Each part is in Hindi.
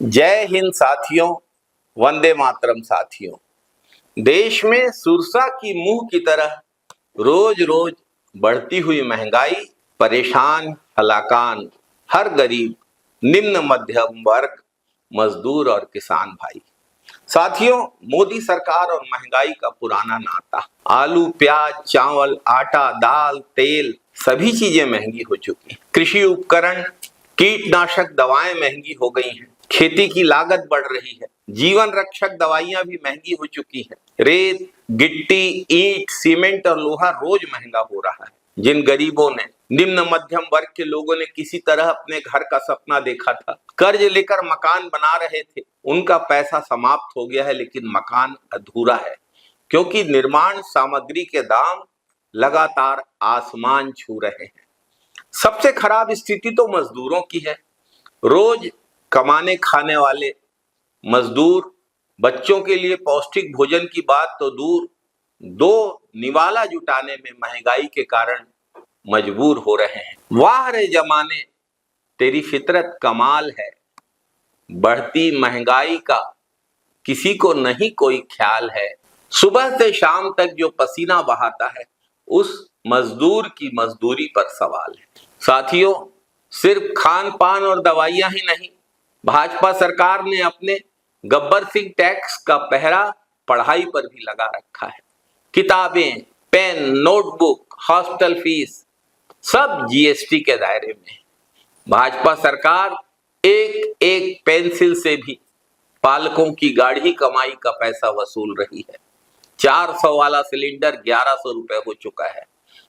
जय हिंद साथियों, वंदे मातरम साथियों। देश में सुरसा की मुंह की तरह रोज रोज बढ़ती हुई महंगाई परेशान हलाकान हर गरीब, निम्न मध्यम वर्ग, मजदूर और किसान भाई। साथियों, मोदी सरकार और महंगाई का पुराना नाता। आलू, प्याज, चावल, आटा, दाल, तेल सभी चीजें महंगी हो चुकी हैं। कृषि उपकरण, कीटनाशक दवाएं महंगी हो गई हैं। खेती की लागत बढ़ रही है। जीवन रक्षक दवाइयां भी महंगी हो चुकी हैं। रेत, गिट्टी, ईंट, सीमेंट और लोहा रोज महंगा हो रहा है। जिन गरीबों ने, निम्न मध्यम वर्ग के लोगों ने किसी तरह अपने घर का सपना देखा था, कर्ज लेकर मकान बना रहे थे, उनका पैसा समाप्त हो गया है, लेकिन मकान अधूरा है क्योंकि निर्माण सामग्री के दाम लगातार आसमान छू रहे हैं। सबसे खराब स्थिति तो मजदूरों की है। रोज कमाने खाने वाले मजदूर बच्चों के लिए पौष्टिक भोजन की बात तो दूर, दो निवाला जुटाने में महंगाई के कारण मजबूर हो रहे हैं। वाह रे जमाने, तेरी फितरत कमाल है। बढ़ती महंगाई का किसी को नहीं कोई ख्याल है। सुबह से शाम तक जो पसीना बहाता है, उस मजदूर की मजदूरी पर सवाल है। साथियों, सिर्फ खान पान और दवाइयां ही नहीं, भाजपा सरकार ने अपने गब्बर सिंह टैक्स का पहरा पढ़ाई पर भी लगा रखा है। किताबें, पेन, नोटबुक, हॉस्टल फीस सब जीएसटी के दायरे में है। भाजपा सरकार एक एक पेंसिल से भी पालकों की गाढ़ी कमाई का पैसा वसूल रही है। 400 वाला सिलेंडर 1100 रुपए हो चुका है।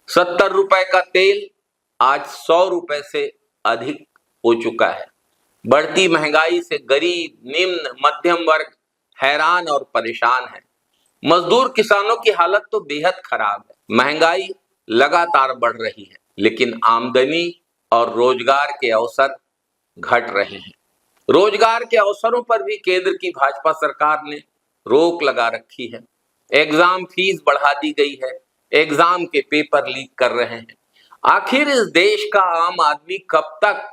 70 रुपए का तेल आज 100 रुपए से अधिक हो चुका है। बढ़ती महंगाई से गरीब, निम्न मध्यम वर्ग हैरान और परेशान है। मजदूर किसानों की हालत तो बेहद खराब है। महंगाई लगातार बढ़ रही है, लेकिन आमदनी और रोजगार के अवसर घट रहे हैं। रोजगार के अवसरों पर भी केंद्र की भाजपा सरकार ने रोक लगा रखी है। एग्जाम फीस बढ़ा दी गई है। एग्जाम के पेपर लीक कर रहे हैं। आखिर इस देश का आम आदमी कब तक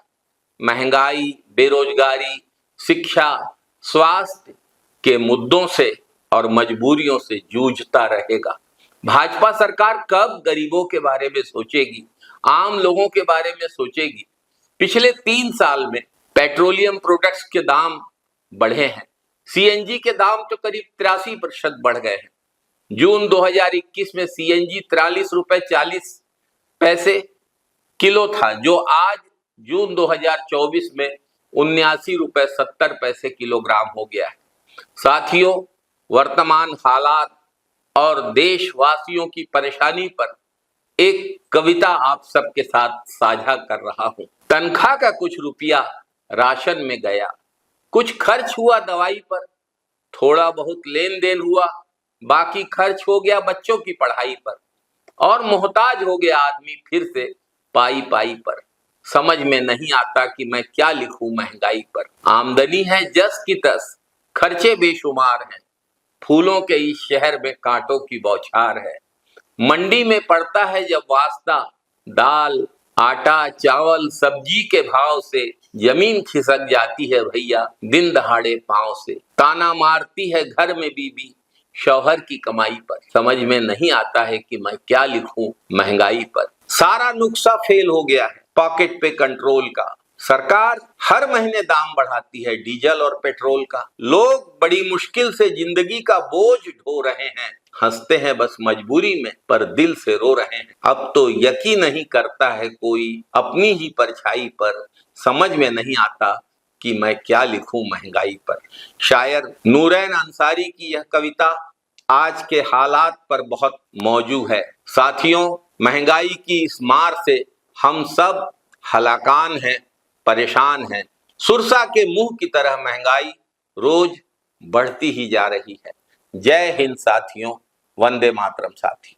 महंगाई, बेरोजगारी, शिक्षा, स्वास्थ्य के मुद्दों से और मजबूरियों से जूझता रहेगा? भाजपा सरकार कब गरीबों के बारे में सोचेगी, आम लोगों के बारे में सोचेगी? पिछले 3 साल में पेट्रोलियम प्रोडक्ट्स के दाम बढ़े हैं। सीएनजी के दाम तो करीब 83% बढ़ गए हैं। जून 2021 में सीएनजी 43 रुपए 40 पैसे किलो था, जो आज जून 2024 में 79 रुपए 70 पैसे किलोग्राम हो गया है। साथियों, वर्तमान हालात और देशवासियों की परेशानी पर एक कविता आप सबके साथ साझा कर रहा हूं। तनख्वाह का कुछ रुपया राशन में गया, कुछ खर्च हुआ दवाई पर, थोड़ा बहुत लेन देन हुआ, बाकी खर्च हो गया बच्चों की पढ़ाई पर, और मोहताज हो गया आदमी फिर से पाई पाई पर। समझ में नहीं आता कि मैं क्या लिखूं महंगाई पर। आमदनी है जस की तस, खर्चे बेशुमार हैं। फूलों के इस शहर में कांटों की बौछार है। मंडी में पड़ता है जब वास्ता, दाल, आटा, चावल, सब्जी के भाव से जमीन खिसक जाती है भैया दिन दहाड़े पांव से। ताना मारती है घर में बीबी शौहर की कमाई पर। समझ में नहीं आता है कि मैं क्या लिखूं महंगाई पर। सारा नुक्शा फेल हो गया है पॉकेट पे कंट्रोल का। सरकार हर महीने दाम बढ़ाती है डीजल और पेट्रोल का। लोग बड़ी मुश्किल से जिंदगी का बोझ ढो रहे हैं। हंसते हैं बस मजबूरी में, पर दिल से रो रहे हैं। अब तो यकीन नहीं करता है कोई अपनी ही परछाई पर। समझ में नहीं आता कि मैं क्या लिखूं महंगाई पर। शायर नूरैन अंसारी की यह कविता आज के हालात पर बहुत मौजू है। साथियों, महंगाई की इस मार से हम सब हलाकान हैं, परेशान हैं। सुरसा के मुंह की तरह महंगाई रोज बढ़ती ही जा रही है। जय हिंद साथियों, वंदे मातरम साथी।